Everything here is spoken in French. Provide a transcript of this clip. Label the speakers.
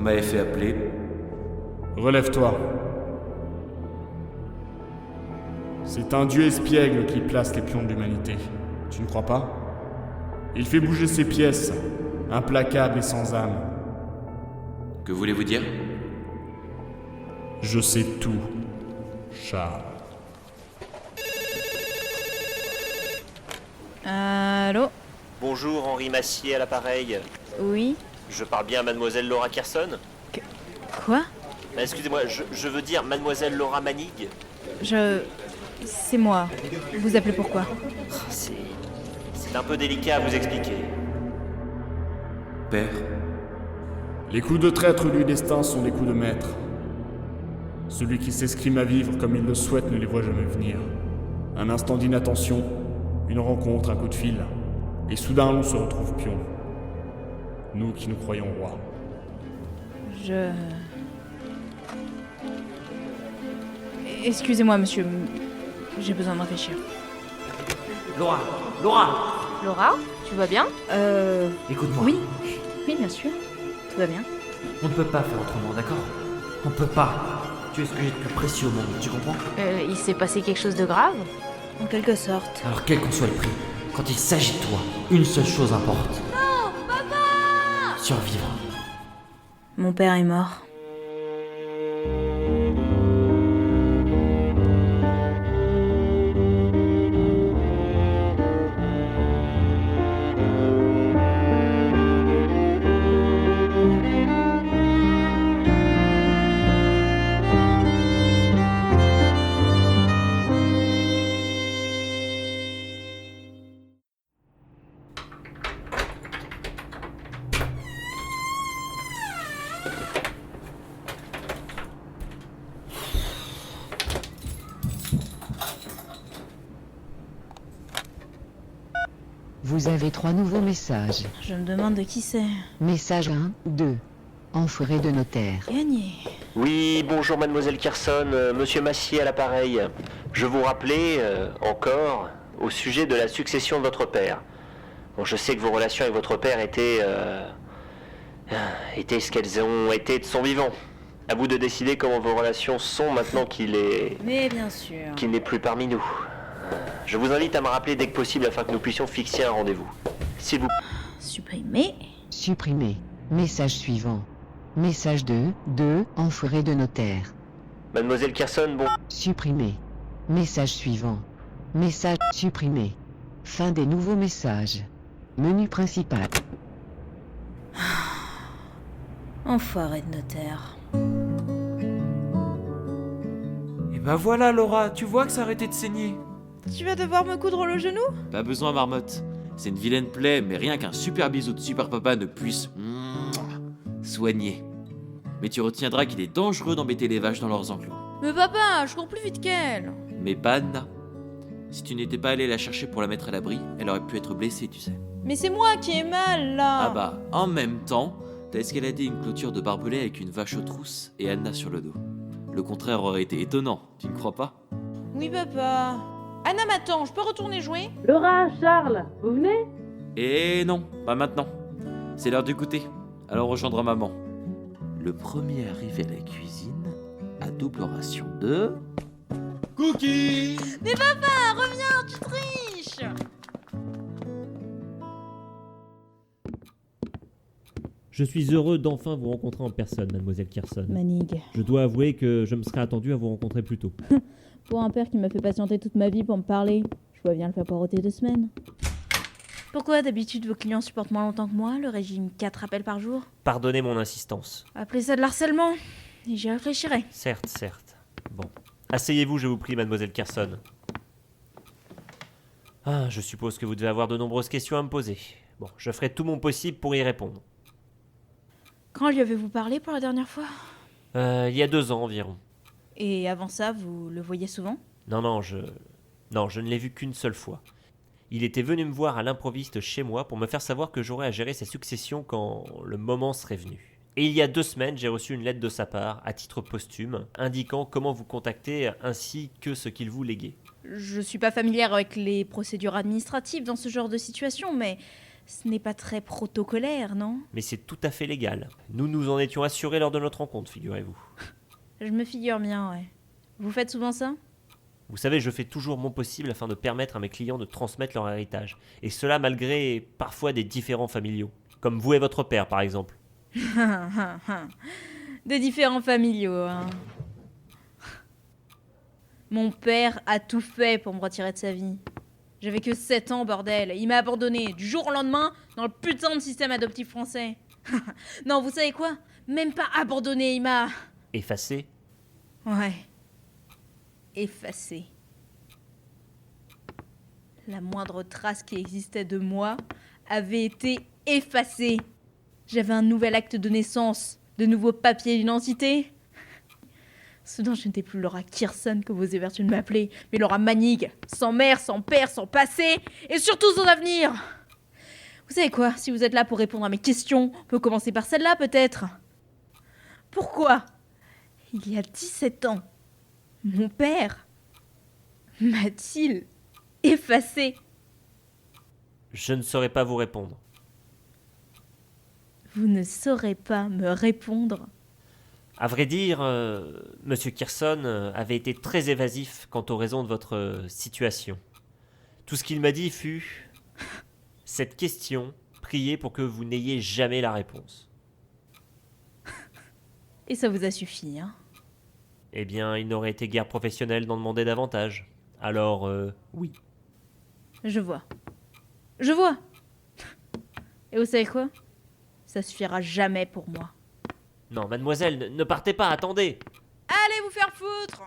Speaker 1: m'avez fait appeler.
Speaker 2: Relève-toi. C'est un dieu espiègle qui place les pions de l'humanité. Tu ne crois pas? Il fait bouger ses pièces, implacable et sans âme.
Speaker 1: Que voulez-vous dire?
Speaker 2: Je sais tout, Charles.
Speaker 3: Allô?
Speaker 4: Bonjour, Henri Massier à l'appareil.
Speaker 3: Oui?
Speaker 4: Je parle bien à mademoiselle Laura Kerson?
Speaker 3: Quoi?
Speaker 4: Excusez-moi, je veux dire mademoiselle Laura Manig.
Speaker 3: C'est moi. Vous appelez pourquoi?
Speaker 4: C'est un peu délicat à vous expliquer.
Speaker 1: Père,
Speaker 2: Les coups de traître du destin sont des coups de maître. Celui qui s'escrime à vivre comme il le souhaite ne les voit jamais venir. Un instant d'inattention, une rencontre, un coup de fil, et soudain on se retrouve pion. Nous qui nous croyons rois.
Speaker 3: Excusez-moi, monsieur. J'ai besoin de réfléchir.
Speaker 5: Laura,
Speaker 3: Laura? Tu vas bien?
Speaker 5: écoute-moi.
Speaker 3: Oui. Oui, bien sûr. Tout va bien.
Speaker 5: On ne peut pas faire autrement, d'accord? On peut pas. Tu es ce que j'ai de plus précieux au monde, tu comprends?
Speaker 3: Il s'est passé quelque chose de grave? En quelque sorte.
Speaker 5: Alors quel qu'en soit le prix, quand il s'agit de toi, une seule chose importe.
Speaker 3: Non, papa!
Speaker 5: Survivre.
Speaker 3: Mon père est mort.
Speaker 6: Vous avez 3 nouveaux messages.
Speaker 3: Je me demande de qui c'est.
Speaker 6: Message 1, 2. Enfoiré de notaire.
Speaker 3: Gagné.
Speaker 4: Oui, bonjour mademoiselle Kerson, monsieur Massier à l'appareil. Je vous rappelais, encore, au sujet de la succession de votre père. Bon, je sais que vos relations avec votre père étaient ce qu'elles ont été de son vivant. À vous de décider comment vos relations sont maintenant qu'il
Speaker 3: Mais bien sûr.
Speaker 4: n'est plus parmi nous. Je vous invite à me rappeler dès que possible afin que nous puissions fixer un rendez-vous. S'il vous plaît.
Speaker 3: Supprimé.
Speaker 6: Supprimé. Message suivant. Message 2, 2. Enfoiré de notaire.
Speaker 4: Mademoiselle Kerson, bon...
Speaker 6: Supprimé. Message suivant. Message supprimé. Fin des nouveaux messages. Menu principal.
Speaker 3: Enfoiré de notaire.
Speaker 7: Et bah voilà Laura, tu vois que ça a arrêté de saigner.
Speaker 3: Tu vas devoir me coudre le genou?
Speaker 7: Pas besoin marmotte. C'est une vilaine plaie, mais rien qu'un super bisou de super papa ne puisse soigner. Mais tu retiendras qu'il est dangereux d'embêter les vaches dans leurs enclos.
Speaker 3: Mais papa, je cours plus vite qu'elle.
Speaker 7: Mais pas Anna. Si tu n'étais pas allé la chercher pour la mettre à l'abri, elle aurait pu être blessée, tu sais.
Speaker 3: Mais c'est moi qui ai mal là.
Speaker 7: Ah bah, en même temps, t'as escaladé une clôture de barbelés avec une vache aux trousses et Anna sur le dos. Le contraire aurait été étonnant, tu ne crois pas?
Speaker 3: Oui papa. Anna m'attend, je peux retourner jouer?
Speaker 8: Laura, Charles, vous venez?
Speaker 7: Et non, pas maintenant. C'est l'heure du goûter, alors rejoindra maman. Le premier arrivé à la cuisine a double ration de... Cookies.
Speaker 3: Mais papa, reviens, tu triches.
Speaker 9: Je suis heureux d'enfin vous rencontrer en personne, mademoiselle Kerson.
Speaker 3: Manig.
Speaker 9: Je dois avouer que je me serais attendu à vous rencontrer plus tôt.
Speaker 3: Pour un père qui m'a fait patienter toute ma vie pour me parler, je vois bien le faire poireauter 2 semaines. Pourquoi d'habitude vos clients supportent moins longtemps que moi, le régime 4 appels par jour?
Speaker 4: Pardonnez mon insistance.
Speaker 3: Appelez ça de l'harcèlement, et j'y réfléchirai.
Speaker 4: Certes, certes. Bon. Asseyez-vous, je vous prie, mademoiselle Kerson. Ah, je suppose que vous devez avoir de nombreuses questions à me poser. Bon, je ferai tout mon possible pour y répondre.
Speaker 3: Quand lui avez-vous parlé pour la dernière fois?
Speaker 4: Il y a 2 ans environ.
Speaker 3: Et avant ça, vous le voyez souvent?
Speaker 4: Non, je ne l'ai vu qu'une seule fois. Il était venu me voir à l'improviste chez moi pour me faire savoir que j'aurais à gérer sa succession quand le moment serait venu. Et il y a 2 semaines, j'ai reçu une lettre de sa part, à titre posthume, indiquant comment vous contacter ainsi que ce qu'il vous léguait.
Speaker 3: Je suis pas familière avec les procédures administratives dans ce genre de situation, mais Ce n'est pas très protocolaire, non?
Speaker 4: Mais c'est tout à fait légal. Nous nous en étions assurés lors de notre rencontre, figurez-vous.
Speaker 3: Je me figure bien, ouais. Vous faites souvent ça?
Speaker 4: Vous savez, je fais toujours mon possible afin de permettre à mes clients de transmettre leur héritage. Et cela malgré parfois des différends familiaux. Comme vous et votre père, par exemple.
Speaker 3: Des différents familiaux, hein. Mon père a tout fait pour me retirer de sa vie. J'avais que 7 ans, bordel. Il m'a abandonné du jour au lendemain dans le putain de système adoptif français. Non, vous savez quoi? Même pas abandonné, il m'a...
Speaker 4: Effacé.
Speaker 3: Ouais. Effacé. La moindre trace qui existait de moi avait été effacée. J'avais un nouvel acte de naissance, de nouveaux papiers d'identité. Soudain, je n'étais plus Laura Kirson que vous avez de m'appeler, mais Laura Manning, sans mère, sans père, sans passé, et surtout sans avenir. Vous savez quoi? Si vous êtes là pour répondre à mes questions, on peut commencer par celle-là, peut-être. Pourquoi, il y a 17 ans, mon père m'a-t-il effacé?
Speaker 4: Je ne saurais pas vous répondre.
Speaker 3: Vous ne saurez pas me répondre.
Speaker 4: À vrai dire, Monsieur Kirson avait été très évasif quant aux raisons de votre situation. Tout ce qu'il m'a dit fut « Cette question, priez pour que vous n'ayez jamais la réponse. »
Speaker 3: Et ça vous a suffi, hein?
Speaker 4: Eh bien, il n'aurait été guère professionnel d'en demander davantage. Alors, oui.
Speaker 3: Je vois. Je vois. Et vous savez quoi? Ça suffira jamais pour moi.
Speaker 4: Non, mademoiselle, ne partez pas, attendez.
Speaker 3: Allez vous faire foutre!